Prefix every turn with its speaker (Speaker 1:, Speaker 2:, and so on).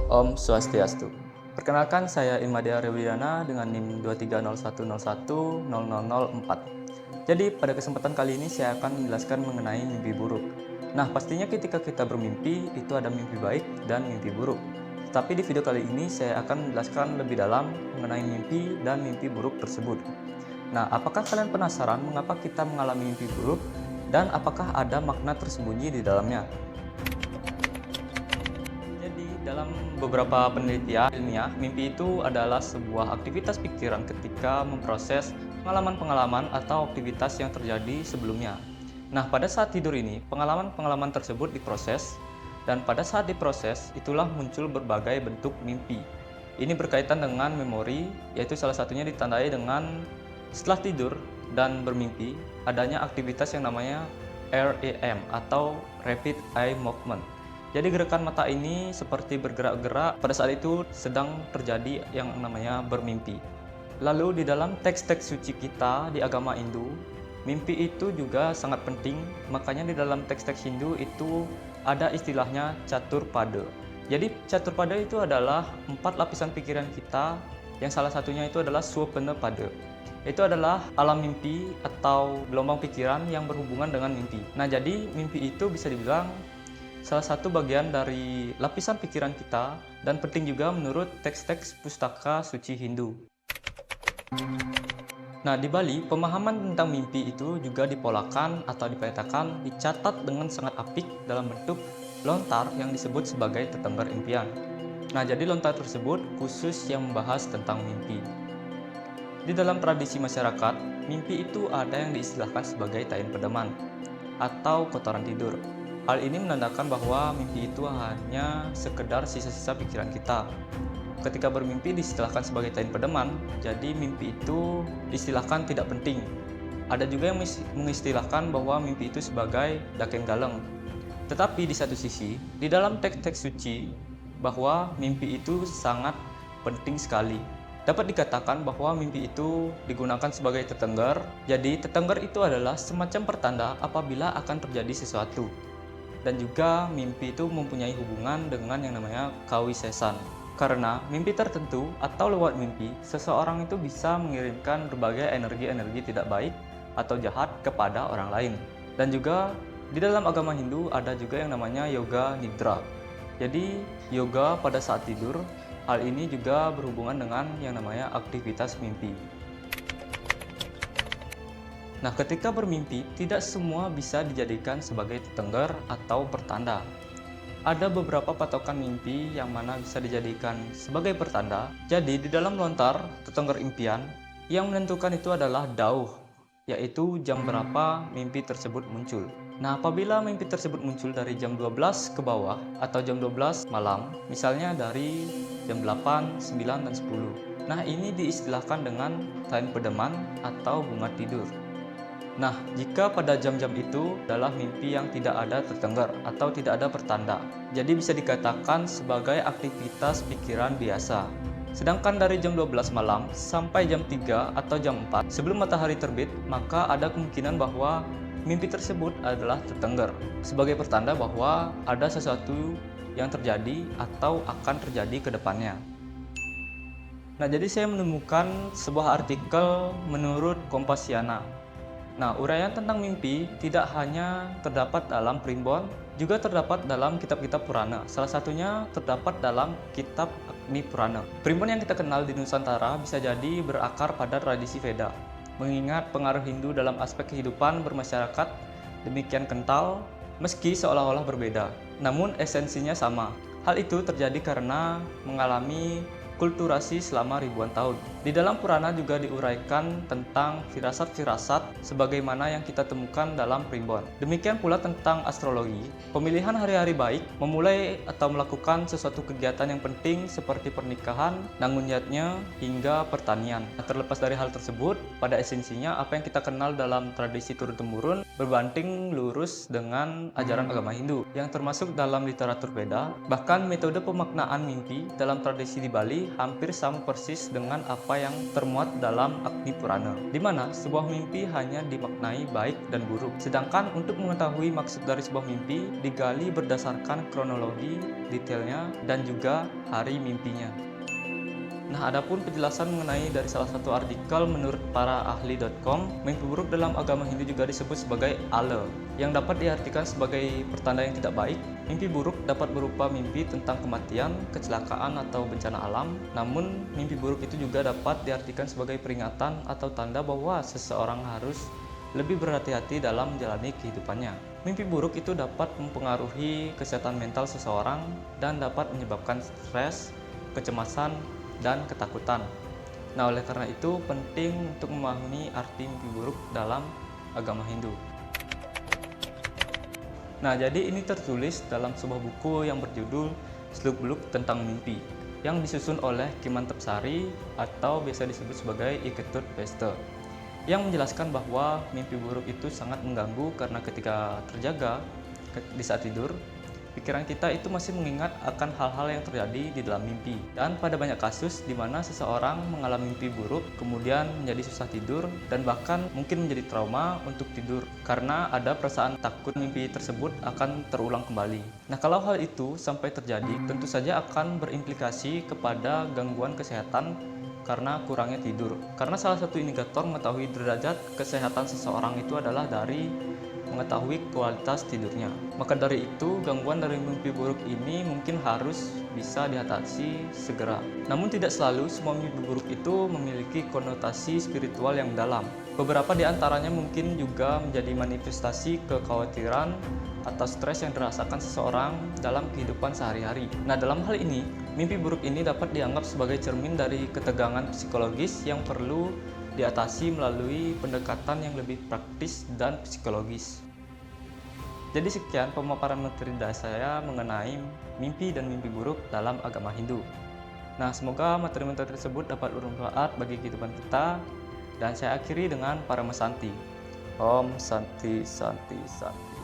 Speaker 1: Om Swastiastu. Perkenalkan, saya Imadia Rewidana dengan NIM 23010100004. Jadi pada kesempatan kali ini saya akan menjelaskan mengenai mimpi buruk. Nah, pastinya ketika kita bermimpi itu ada mimpi baik dan mimpi buruk. Tapi di video kali ini saya akan menjelaskan lebih dalam mengenai mimpi dan mimpi buruk tersebut. Nah, apakah kalian penasaran mengapa kita mengalami mimpi buruk dan apakah ada makna tersembunyi di dalamnya? Jadi, dalam beberapa penelitian ilmiah, mimpi itu adalah sebuah aktivitas pikiran ketika memproses pengalaman-pengalaman atau aktivitas yang terjadi sebelumnya. Nah, pada saat tidur ini, pengalaman-pengalaman tersebut diproses, dan pada saat diproses, itulah muncul berbagai bentuk mimpi. Ini berkaitan dengan memori, yaitu salah satunya ditandai dengan setelah tidur dan bermimpi, adanya aktivitas yang namanya REM atau Rapid Eye Movement. Jadi gerakan mata ini seperti bergerak-gerak pada saat itu sedang terjadi yang namanya bermimpi. Lalu di dalam teks-teks suci kita di agama Hindu, mimpi itu juga sangat penting. Makanya di dalam teks-teks Hindu itu ada istilahnya caturpada. Jadi caturpada itu adalah 4 lapisan pikiran kita, yang salah satunya itu adalah swappana-pada. Itu adalah alam mimpi atau gelombang pikiran yang berhubungan dengan mimpi. Nah, jadi mimpi itu bisa dibilang salah satu bagian dari lapisan pikiran kita dan penting juga menurut teks-teks pustaka suci Hindu. Nah, di Bali, pemahaman tentang mimpi itu juga dipolakan atau dipetakan, dicatat dengan sangat apik dalam bentuk lontar yang disebut sebagai tetengger impian. Nah, jadi lontar tersebut khusus yang membahas tentang mimpi. Di dalam tradisi masyarakat, mimpi itu ada yang diistilahkan sebagai tain pedeman atau kotoran tidur. Hal ini menandakan bahwa mimpi itu hanya sekedar sisa-sisa pikiran kita. Ketika bermimpi diistilahkan sebagai tain pedeman, jadi mimpi itu diistilahkan tidak penting. Ada juga yang mengistilahkan bahwa mimpi itu sebagai dakeng galeng. Tetapi di satu sisi, di dalam teks-teks suci, bahwa mimpi itu sangat penting sekali. Dapat dikatakan bahwa mimpi itu digunakan sebagai tetengger. Jadi tetengger itu adalah semacam pertanda apabila akan terjadi sesuatu. Dan juga mimpi itu mempunyai hubungan dengan yang namanya kawisesan. Karena mimpi tertentu atau lewat mimpi, seseorang itu bisa mengirimkan berbagai energi-energi tidak baik atau jahat kepada orang lain. Dan juga di dalam agama Hindu ada juga yang namanya yoga nidra. Jadi yoga pada saat tidur, hal ini juga berhubungan dengan yang namanya aktivitas mimpi. Nah, ketika bermimpi, tidak semua bisa dijadikan sebagai tetengger atau pertanda. Ada beberapa patokan mimpi yang mana bisa dijadikan sebagai pertanda. Jadi, di dalam lontar tetengger impian, yang menentukan itu adalah dauh, yaitu jam berapa mimpi tersebut muncul. Nah, apabila mimpi tersebut muncul dari jam 12 ke bawah atau jam 12 malam, misalnya dari jam 8, 9, dan 10. Nah, ini diistilahkan dengan tain pedeman atau bunga tidur. Nah, jika pada jam-jam itu adalah mimpi yang tidak ada tetengger atau tidak ada pertanda, jadi bisa dikatakan sebagai aktivitas pikiran biasa. Sedangkan dari jam 12 malam sampai jam 3 atau jam 4 sebelum matahari terbit, maka ada kemungkinan bahwa mimpi tersebut adalah tetengger, sebagai pertanda bahwa ada sesuatu yang terjadi atau akan terjadi ke depannya. Nah, jadi saya menemukan sebuah artikel menurut Kompasiana. Nah, uraian tentang mimpi tidak hanya terdapat dalam primbon, juga terdapat dalam kitab-kitab Purana. Salah satunya terdapat dalam kitab Agni Purana. Primbon yang kita kenal di Nusantara bisa jadi berakar pada tradisi Veda. Mengingat pengaruh Hindu dalam aspek kehidupan bermasyarakat demikian kental, meski seolah-olah berbeda. Namun esensinya sama. Hal itu terjadi karena mengalami kulturasi selama ribuan tahun. Di dalam Purana juga diuraikan tentang firasat-firasat sebagaimana yang kita temukan dalam primbon. Demikian pula tentang astrologi, pemilihan hari-hari baik, memulai atau melakukan sesuatu kegiatan yang penting seperti pernikahan, nangunyatnya, hingga pertanian. Terlepas dari hal tersebut, pada esensinya apa yang kita kenal dalam tradisi turun-temurun berbanding lurus dengan ajaran agama Hindu yang termasuk dalam literatur Veda. Bahkan metode pemaknaan mimpi dalam tradisi di Bali hampir sama persis dengan apa yang termuat dalam Agni Purana, di mana sebuah mimpi hanya dimaknai baik dan buruk. Sedangkan untuk mengetahui maksud dari sebuah mimpi digali berdasarkan kronologi, detailnya, dan juga hari mimpinya. Nah, adapun penjelasan mengenai dari salah satu artikel menurut para ahli.com, mimpi buruk dalam agama Hindu juga disebut sebagai ala, yang dapat diartikan sebagai pertanda yang tidak baik. Mimpi buruk dapat berupa mimpi tentang kematian, kecelakaan, atau bencana alam. Namun, mimpi buruk itu juga dapat diartikan sebagai peringatan atau tanda bahwa seseorang harus lebih berhati-hati dalam menjalani kehidupannya. Mimpi buruk itu dapat mempengaruhi kesehatan mental seseorang dan dapat menyebabkan stres, kecemasan, dan ketakutan. Nah, oleh karena itu penting untuk memahami arti mimpi buruk dalam agama Hindu. Nah, jadi ini tertulis dalam sebuah buku yang berjudul Seluk-beluk tentang Mimpi yang disusun oleh Ki Mantep Sari atau biasa disebut sebagai Iketut Peste, yang menjelaskan bahwa mimpi buruk itu sangat mengganggu karena ketika terjaga di saat tidur, pikiran kita itu masih mengingat akan hal-hal yang terjadi di dalam mimpi. Dan pada banyak kasus di mana seseorang mengalami mimpi buruk, kemudian menjadi susah tidur, dan bahkan mungkin menjadi trauma untuk tidur, karena ada perasaan takut mimpi tersebut akan terulang kembali. Nah, kalau hal itu sampai terjadi, tentu saja akan berimplikasi kepada gangguan kesehatan karena kurangnya tidur. Karena salah satu indikator mengetahui derajat kesehatan seseorang itu adalah dari mengetahui kualitas tidurnya. Maka dari itu, gangguan dari mimpi buruk ini mungkin harus bisa diatasi segera. Namun tidak selalu semua mimpi buruk itu memiliki konotasi spiritual yang dalam. Beberapa di antaranya mungkin juga menjadi manifestasi kekhawatiran atau stres yang dirasakan seseorang dalam kehidupan sehari-hari. Nah, dalam hal ini, mimpi buruk ini dapat dianggap sebagai cermin dari ketegangan psikologis yang perlu diatasi melalui pendekatan yang lebih praktis dan psikologis. Jadi sekian pemaparan materi dari saya mengenai mimpi dan mimpi buruk dalam agama Hindu. Nah, semoga materi-materi tersebut dapat bermanfaat bagi kehidupan kita, dan saya akhiri dengan Paramasanti. Om Santi Santi Santi.